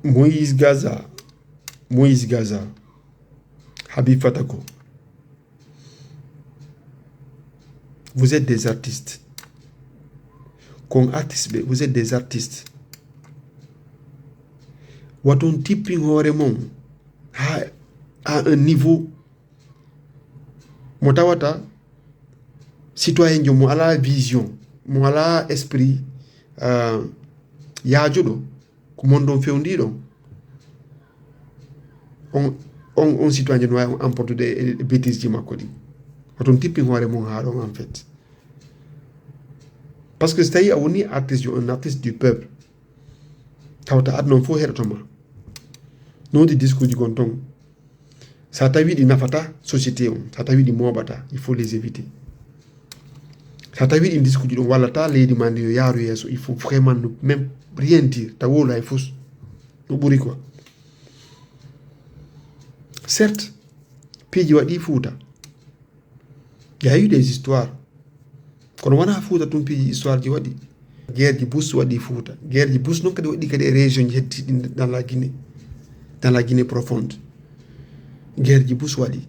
Moïse Gaza, Habib Fatako, vous êtes des artistes. Comme artiste, vous êtes des artistes. Waton tipping horemon à un niveau motawata citoyen jo mo ala vision, mo ala esprit yaajuɗo ko mon ɗon fewndi on citoyen no wawi emportude e bêtise ji makko ɗi oton tipping hoore mum ha ɗon en fait. Parce que so tawi a woni artiste un artiste du peuple tawta adnon fof heɗotoma nodi discours ji gon ton sa tawi ɗi nafata société on, sa tawi ɗi moɓata il faut les éviter. Sa tawi ɗi discours ji ɗum wallata leydi ma ndi yo yaaru yeeso, il faut vraiment ne même rien dire ta wolo hay fos no ɓuri quoi. Certes piiji waɗi Fouta, il y a eu des histoires kono wona Fouta tum piiji histoire ji waɗi. Guerre ji Bush waɗi Fouta, guerre ji Bush noon kadi waɗi kadi e région ji heddiɗi dans la Guinée profonde. Guerre ji Bush waɗi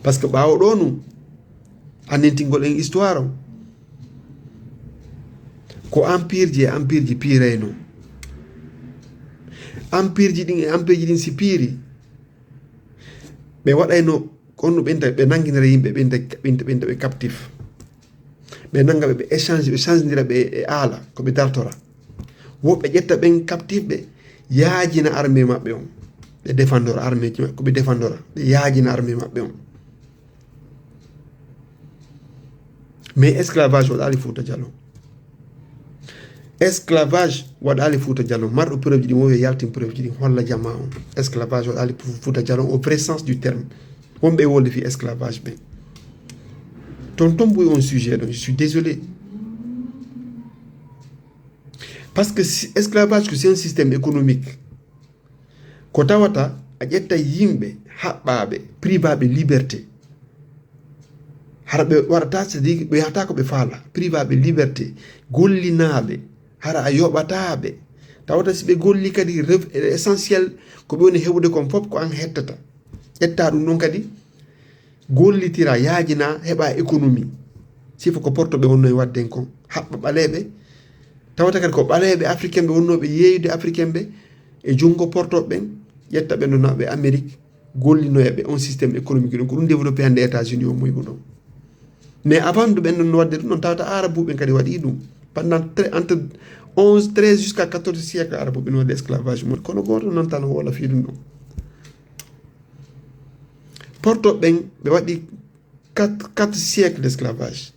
par ce que ɓaawo ɗo nu annentingol en histoire o ko empire ji piirayno. Empire ji ɗin si piiri ɓe waɗayno onno ɓe nanginira yimɓe ɓe captif, ɓe nanga ɓe échange ɓe e aala ko ɓe dartora. Woɓɓe ƴetta ɓen captif ɓe yaajina armée maɓɓe on, ɓe défendora armée ji maɓɓe ko ɓe défendora, ɓe yaajina armée maɓɓe on. Mais esclavage waɗali Fouta Djallon, esclavage waɗali Fouta Djallon, marɗo preuve ji ɗi wowi yaltin preuve ji ɗi holla jamma on. Esclavage waɗali Fouta Djallon au vrai sens du terme. Wonɓe wolde fi esclavage ɓe ton tomboy on sujet ɗon, je suis désolé. Parce que esclavage ko c'est un système économique ko tawata a ƴetta yimɓe haɓɓaɓe privaɓe liberté hara ɓe waɗata c'est-à-dire ɓe yahata ko ɓe faala, privaɓe liberté, gollinaɓe hara a yoɓataɓe tawata si ɓe golli kadi essentiel ko ɓe woni heɓude kon fof ko an hettata. ƴetta ɗum ɗon kadi gollitira yaajina heɓa économie sifa ko portoɓe wonno e wadden kon haɓɓa ɓaleɓe tawata kadi ko ɓaleɓe africain ɓe wonnoɓe yeeyude africain ɓe e junngo portoɓe ɓen ƴetta ɓe nonaɓe Amérique gollinoyaɓe on systéme économique ɗum ko ɗum développé hannde États-Unis o muyɓe ɗon. Mais avant de ɓen non wadde ɗum ɗon tawata arabuɓe kadi waɗi ɗum pendant entre 11 13 jusqu'à 14 siècle arabuɓe no waɗi esclavage mum kono goto noon tan woola fi ɗum ɗon. Portoɓe ɓen ɓe waɗi 4 siècles d'esclavage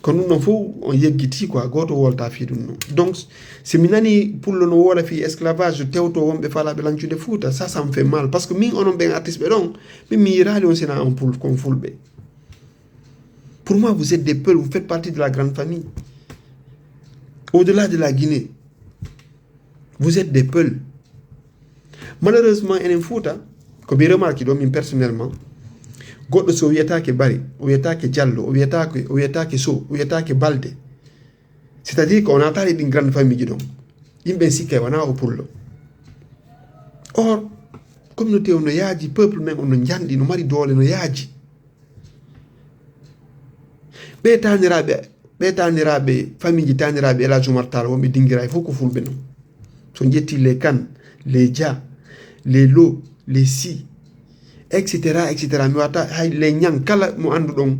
kono ɗum ɗon fof on yeggiti quoi, goto wolta fi ɗum ɗon. Donc si mi nani pullo no woola fi esclavage tewto wonɓe faalaɓe lancude Fouta, ça me fait mal parce que min onon ɓen artiste ɓe ɗon min mi yirali on sina on kon fulɓe. Pour moi vous êtes des peuls, vous faites partie de la grande famille. Au-delà de la Guinée vous êtes des peuls. Malheureusement enen Fouta ko mi remarque ɗo min personnellement, goɗɗo so wiyetake Bari, o wiyetake Diallo, o wiyetake Sow, o wiyetake Balde, c'est-à-dire qu'on atali ɗin grande famille ji ɗon yimɓe sikkay wona o pullo. Or communauté o no yaaji, peuple men o no janɗi, no mari doole, no yaaji. ɓe taniraɓe famille ji taniraɓe El Hadji Oumar Tall wonɓe dinguira fof ko fulɓe noon. So jetti les Kane, les Dia, les Lo, les Si, etc. mi wata hay les Niang, kala mo anduɗon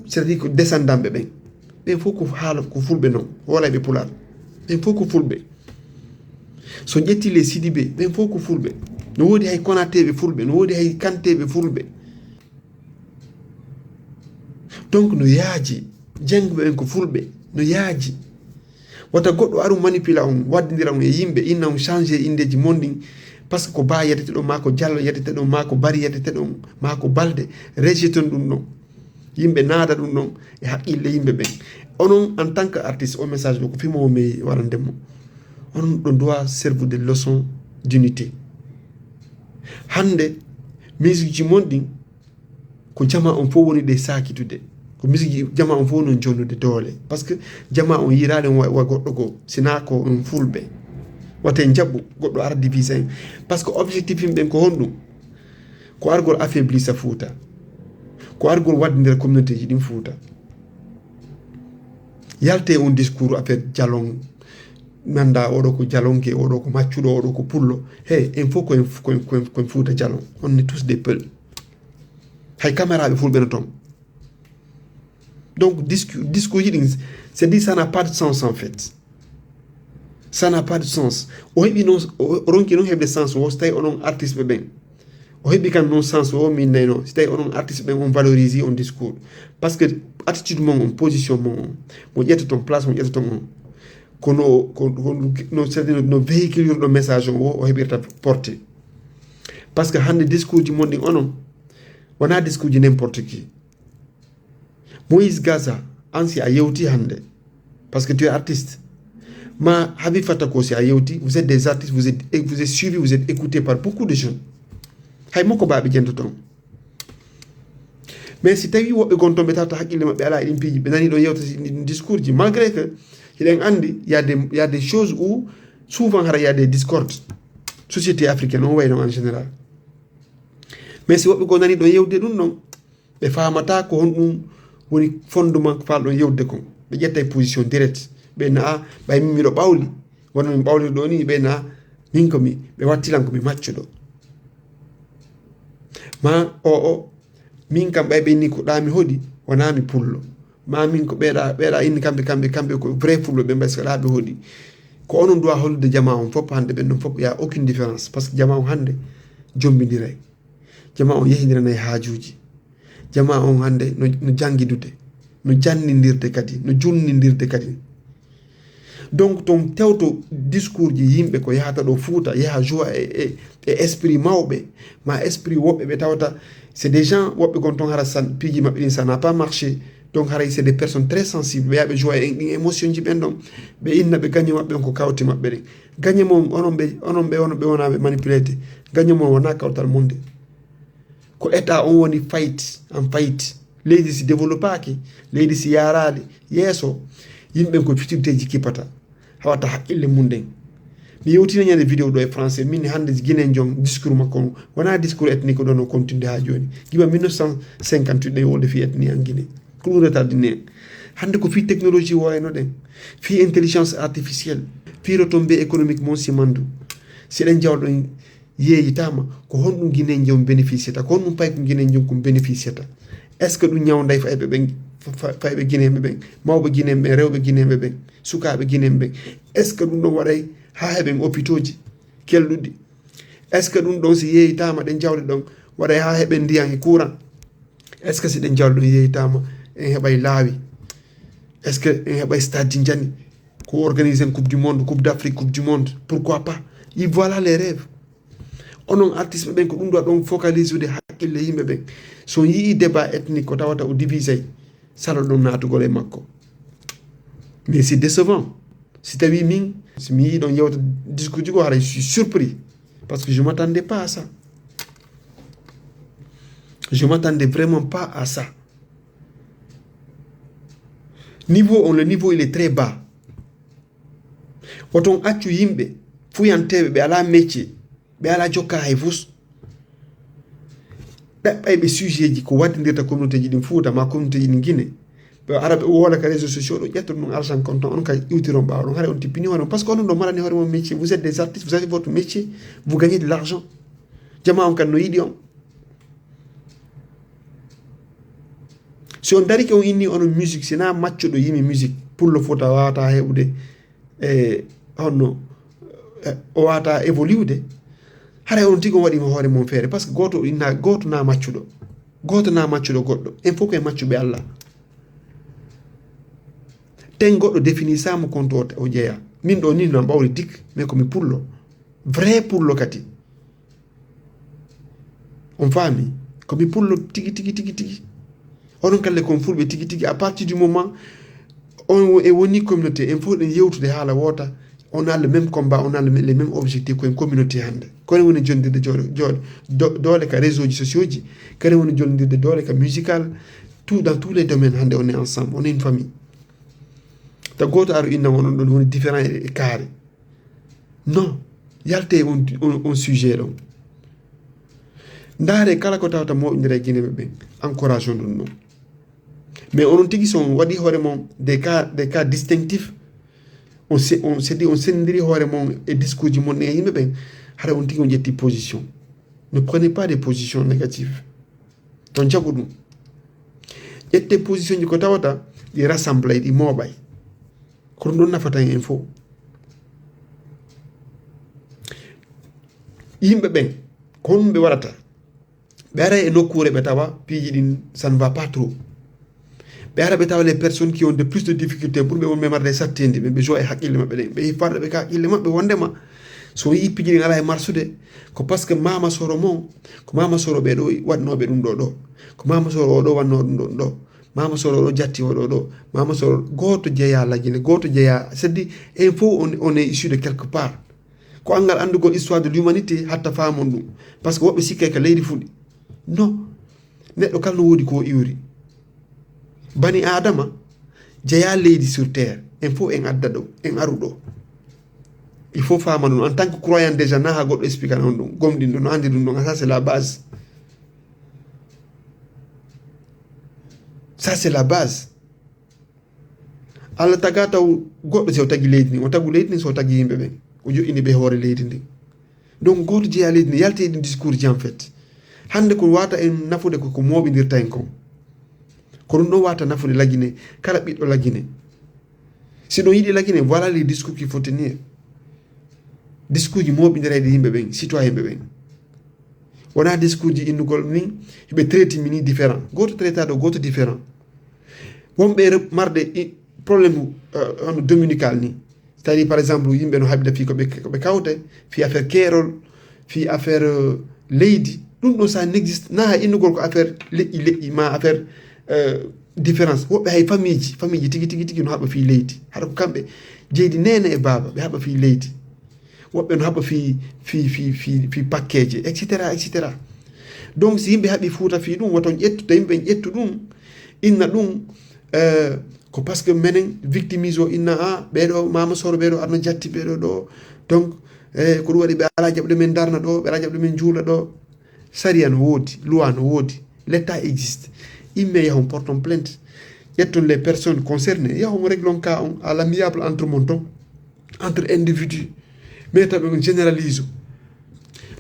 c'est-à-dire ko descendant ɓe ɓen fof ko haala ko fulɓe noon, wolayɓe Pulaar ɓen fof ko fulɓe. So ƴetti les Sidibé ɓen fof ko fulɓe, no woodi hay Konateɓe fulɓe, no woodi hay Kanteɓe fulɓe. Donc no yaaji jengɓe ɓen ko fulɓe, no yaaji wata goɗɗo aru manipula on waddidira on e yimɓe inna on changé indeji monɗin par ce que ko Ba yettete ɗon, ma ko Diallo yettete ɗon, ma ko Bari yettete ɗon, ma ko Balde rejeton ɗum ɗon, yimɓe naada ɗum ɗon e haqqille yimɓe ɓen. Onon en tant que artiste o message ɗo ko fimowo mi warandemo, onon ɗo doit servir de leçon d'unité. Hande musique ji monɗin ko jama on fof woni ɗe sakitude, ko musique ji jama on fof non jonnude doole, par ce que jama on yirade wa goɗɗo go sina ko on fulɓe. wate jabbu goɗɗo ara divise en par ce que objectif yimɓe ko honɗum ko argol affaiblissa Fouta ko argol wadde nder communauté ji ɗin Fouta yalte on discours affaire jalon nanda oɗo ko jalonke oɗo ko maccuɗo oɗo ko pullo hey en fof koen Fouta jalon on est tous des peuls hay caméraɓe fulɓe no toon donc discours ji ɗin c'est dit ça n'a pas de sens en fait ça n'a pas de sens o heɓi noon o ronki noon heɓde sens o so tawi onon artiste ɓe ɓen o heɓi kan noon sens o min nayno so tawi onon artiste ɓen on valorise on discours par ce que attitude mon on position mon on mo ƴetta ton place mo ƴetta ton on no véhicule ɗo message o heɓirta porté par ce que hande discours ji mon ɗin onon wona discours ji n'importe qui Moïse Gaza an si a yewti hande parce que tu es artiste ma Habib Fatako si a yewti vous êtes des artistes vous êtes suivis vous êtes écoutés par beaucoup de jeunes hay moko baɓe jento ton mais si tawi woɓɓe gon toon ɓe tawta haqqille maɓɓe ala eɗin piiji ɓe nani ɗo yewta discours ji malgré que hiɗen andi y a des choses où souvent hara y a des discordes société africaine on wayno en général mais si woɓɓe go nani ɗon yewde ɗum ɗon ɓe famata ko honɗum woni fondement falɗon yewde kon ɓe ƴetta position direct ɓe na ɓay min miɗo ɓawli wono min ɓawlir ɗo ni ɓe na min komi ɓe wattilan komi maccuɗo ma o min kam ɓay ɓe inni ko ɗami hoɗi wona mi pullo ma min ko ɓeeɗa inni kamɓe ko vrai fulɓe ɓe mbayso ɗaɓe hoɗi ko onon dowa hollude jama on fof hande ɓen ɗon fof ya aucune différence par ce que jama on hande jombiniray jama on yehidiranayi haajuji jama on hande no jangguidude no jannidirde kadi no junnidirde kadi donc ton tewto discours ji yimɓe ko yahata ɗo Fouta yaha joua e esprit mawɓe ma esprit woɓɓe ɓe tawata c'est des gens woɓɓe gon toon hara piiji maɓɓe ɗin ça n'a pas marché donc haray c'est des personnes très sensibles ɓe yaɓe joua e ɗin émotion ji ɓen ɗon ɓe inna ɓe gagne maɓɓe on ko kawte maɓɓe ɗen gagne mom onon ɓe wonaɓe manipulede gagne mom wona kawtal monde ko état on woni fight en fight leydi si développaki leydi si yarali yeeso yimɓe ko futurité ji kippata hawata haqqille mum nden mi yewtina ñande vidéo ɗo e français min hande guinen jom discours makko wona discours ethnique ɗo no continue ha joni giba 1958 ɗe wolde fi ethnie en Guinée ko ɗum retardine hande ko fi technologie wayno ɗen fi intelligence artificielle fi retombé économique mon simandu si ɗen jawɗon yeeyitama ko honɗum guinen jom bénéficiata ko honɗum pay ko guinen jom kom bénéficiata est ce que ɗum ñawday fayɓe ɓen fayɓe guinéɓe ɓen mawɓe guinéɓe ɓen rewɓe guinéɓe ɓen sukaɓe guinéɓe ɓen est ce que ɗum ɗon waɗay ha heɓen hôpitaux ji kelɗuɗi est ce que ɗum ɗon si yeeyitama ɗen jawɗe ɗon waɗay ha heɓen ndiyan e courant est ce que si ɗen jawɗe ɗon yeeyitama en heɓay laawi est ce que en heɓay stade ji jani ko organise en coupe du monde coupe d' Afrique coupe du monde pourquoi pas y voilà les rêves onon artiste ɓe ɓen ko ɗum ɗo ɗon focalise ude haqqille yimɓe ɓen so yii débat ethnique ko tawata o divisey salo ɗum natugol e makko mais c'est décevant si tawi min si mi yii ɗon yewta discours ji ko hara je suis surpris parce que je m'attendais pas à ça je m'attendais vraiment pas à ça le niveau il est très bas oton accu yimɓe fuyanteɓe ɓe ala métier ɓe ala jokka hay fus ɗaɓɓay ɓe sujet ji ko waddidirta communauté ji ɗin Fouta ma communauté ji ɗin Guinée ɓe ara ɓe wola ka réseaux sociaux ɗo ƴetta ɗum argent comptant on ka iwtiron ɓawa ɗon haara on tippini hono par ce que onon ɗo marani hoore mon métier vous êtes des artistes vous avez votre métier vous gagnez de l'argent jama on kan no yiɗi on si on dariki on inni onon musique sina maccuɗo yimi musique pullo Fouta wawata heɓude e honno o wawata évolude haray on tigi on waɗima hoore mon feere par ce que goto na maccuɗo goɗɗo en fof koye maccuɓe Allah ten goɗɗo définisama compte o jeeya min ɗo ni no ɓawri dik mais komi pullo vrai pullo kadi on faami komi pullo tigi onon kalle kon fulɓe tigi à partir du moment on e woni communauté en fof ɗen yewtude haala woota on a le même combat on a les mêmes objectifs koyen communauté hande kono woni jondirde doole ka réseau ji sociaux ji kane woni jondirde doole ka musical tout dans tous les domaines hande on est ensemble on est une famille ta goto aro innam onon ɗon woni différent e kaare non yalte on sujet ɗon ndaare kala ko tawata moƴƴindira e guineɓe ɓen encourage on ɗum non mais onon tigi son waɗi hoore mon des cas distinctifs on sendiri hoore mon e discours ji mon e yimɓe ɓen hara on tigi on ƴetti position. Ne prenez pas des positions négatives ton jaɓu ɗum ƴette position ji ko tawata ɗi rassemble ɗi mooɓay kono ɗon nafata en fof yimɓe ɓen ko honum ɓe waɗata ɓe ara e nokkure ɓe tawa piiji ɗin ça ne va pas trop ɓe ara ɓe tawa les personnes qui ont de plus de difficulté pour ɓe won memarde sattinde ɓe joua e haqqille maɓɓe ɗen ɓe farɗe ɓe ka haqqille maɓɓe wondema so yi piiji ɗin ala e marsude ko par ce que mama soro mon ko mama soro ɓe ɗo waɗnoɓe ɗum ɗo ko mama soro oɗo wanno ɗum ɗon ɗo mama soro oɗo jatti oɗo ɗo mama soro goto jeeya lagguine goto jeeya c'est à dire en fof on est issu de quelque part ko angal andugol histoire de l'humanité hatta famon ɗum par ce que woɓɓe sikke ka leydi fuɗi non neɗɗo kala no woodi ko iwri bani adama jeeya leydi sur terre en fof en adda ɗo en aru ɗo il faut fama ɗum en tant que croyant déjà na ha goɗɗo expliquera on ɗum gomɗin ɗo no andi ɗum ɗon ça c'est la base ça c'est la base Allah taga taw goɗɗo so tagi leydi ndi o tagu leydi ndi so tagi yimɓe ɓen o joƴini ɓe hoore leydi ndi donc goto jeeya leydi ndi yalte ɗin discours ji en fait hande ko wata en nafude koko moɓidirta en kon ko ɗum ɗon wata nafude laggine kala ɓiɗɗo laggine si ɗon yiɗi laggine voilà les discours qu'il faut tenir discours ji moɓidireede yimɓe ɓen citoyen ɓe ɓen wona discours ji innugol ni heɓe traiti mini différent goto traita ɗo goto différent wonɓe marde probléme hono dominical ni c'est à dire par exemple yimɓe no haɓida fi koɓe kawte fi affaire keerol fi affaire leydi ɗum ɗo ça n'existe na ha innugol ko affaire leƴƴi ma affaire différence woɓɓe hay famille ji tigi no haɓa fi leydi haɗa ko kamɓe jeydi nene e baaba ɓe haɓa fi leydi woɓɓe no haɓa fi pakkeje etc donc si yimɓe haɓi fuuta fi ɗum woton ƴettuta yimɓe ƴettu ɗum inna ɗum ko par ce que menen victimise o inna ɓeɗo mama soro ɓeɗo arno jatti ɓeɗo ɗo donc ko ɗum waɗi ɓe ala jaɓɗe men darna ɗo ɓe ala jaɓɗe men juula ɗo saria no woodi loi no woodi l'état existe yimɓe yahon porton plainte ƴetton les personnes concernées yahon réglon cas on à l'amiable entre mon ton entre individus mais taɓe on généralise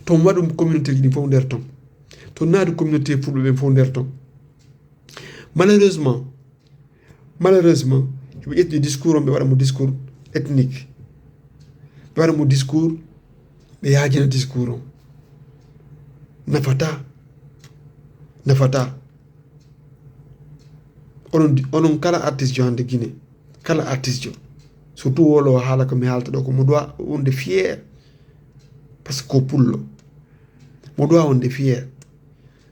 ton waɗum communauté ji ɗi fof nder ton to naadu communauté fulɓe ɓen fof nder ton malheureusement ɓe ƴetti discours on ɓe waɗa mo discours ethnique ɓe waɗa mo discours ɓe yaajina discours on nafata onon kala artiste jo hande Guinée kala artiste jo surtout wolowo haala ko mi haalta ɗo ko mo doit wonde fier par ce que ko pullo mo doit wonde fier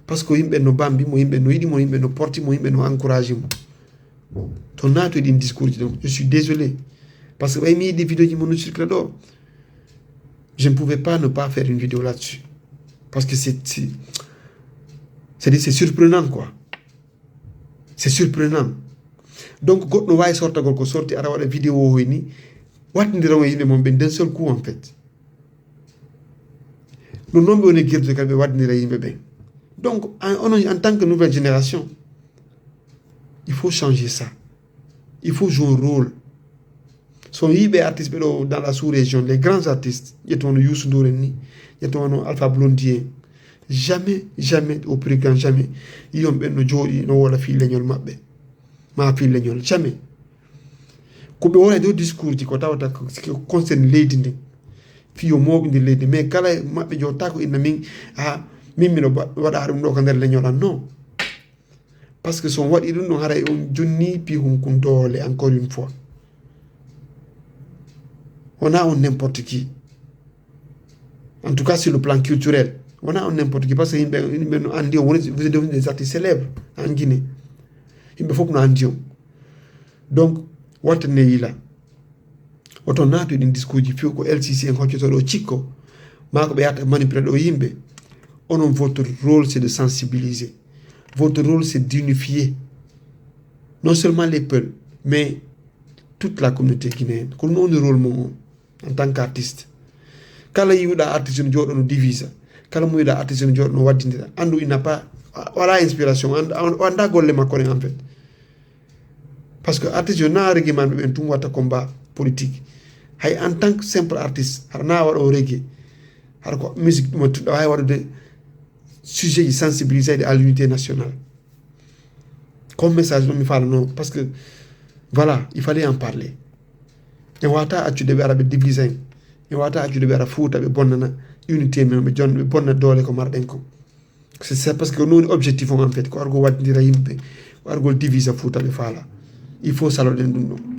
par ce que yimɓe no bambimo yimɓe no yiɗimo yimɓe no portimo yimɓe no encouragé mo to naatu e ɗin discours ji ɗon je suis désolé par ce que ɓay mi yiɗi vidéo ji mo no circule ɗo je ne pouvais pas ne pas faire une vidéo là-dessus parce que c'est surprenant quoi c'est surprenant donc goɗɗo wawi sortagol ko sorti ara waɗa vidéo o hoy ni wattodiran e yimɓe mon ɓe d'un seul coup en fait ɗum noon ɓe woni guirdude kamɓe waddodira e yimɓe ɓen donc onon en tant que nouvelle génération il faut changer ça il faut jouer un rôle so yiɓe artiste ɓe ɗo dans la sous-région les grands artistes ƴetto no Youssou Ndour en ni ƴetto no Alpha Blondy en jamais au plus grand jamais yiyon ɓen no jooɗi no wola fi leñol maɓɓe ma fi leñol jamais ko ɓe wona dow discours ji ko tawata ko concerne leydi ndin fiyo moɓidir leydi mais kala maɓɓe jotta ko inna min min mino waɗa ɗum ɗo ko nder leñol an non parce que son waɗi ɗum ɗon haray on jonni pi hunkun doole encore une fois wona on n'importe qui en tout cas sur le plan culturel wona on n'importe qui parce que yimɓe no andi on woni vous êtes devenu des artistes célèbres en Guinée yimɓe fof no andi on donc wattane yila oto naatu ɗin discours ji fiw ko LCC en hoccoto ɗo cikko ma ko ɓe yata manipulé ɗo yimɓe onon votre rôle c'est de sensibiliser votre rôle c'est d'unifier non seulement les peuples mais toute la communauté guinéenne ko ɗum on rôle mon en tant qu'artiste kala yiwɗa artiste no jooɗo no divisa kala mo yiɗa artiste no jooɗo no waddindira andu il n'a pas wala inspiration anda golle makko en fait parce que artiste yo na reggae man ɓen tum watta combat politique hay en tant que simple artiste haɗa na waɗo reggae haɗa ko musique ɗuma tuɗa wawi waɗude sujet ji sensibilisé à l'unité nationale comme message ɗum mi falano parce que voilà il fallait en parler en wata accude ɓe ara ɓe divise en en wata accude ɓe ara fuuta ɓe bonnana unité men ɓe jonna ɓe bonna doole ko marɗen ko c'est ça parce que noon objectif on en fait ko argol waddidira yimɓe ko argol divise fuuta ɓe faala il faut saloɗen ɗum ɗon